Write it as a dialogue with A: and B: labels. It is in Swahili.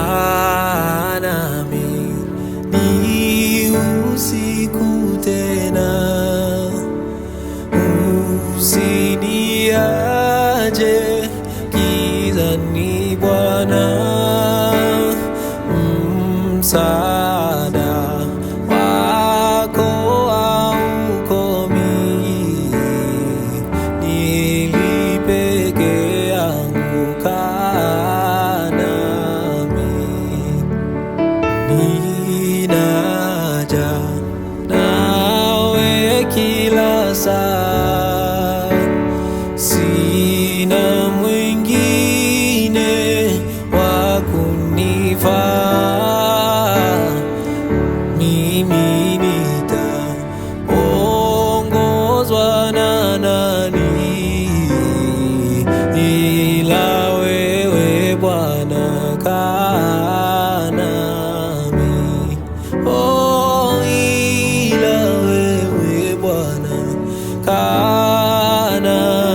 A: kaa nami, ni usiku tena, usiniache gizani Bwana, msaada wako haukomi, ni peke yangu, kaa nami, ninaja nawe kila saa, sina mwingine wa kunifaa. Mimi nitaongozwa na nani ila wewe Bwana, kaa nami. Oh, ila wewe Bwana, kaa nami.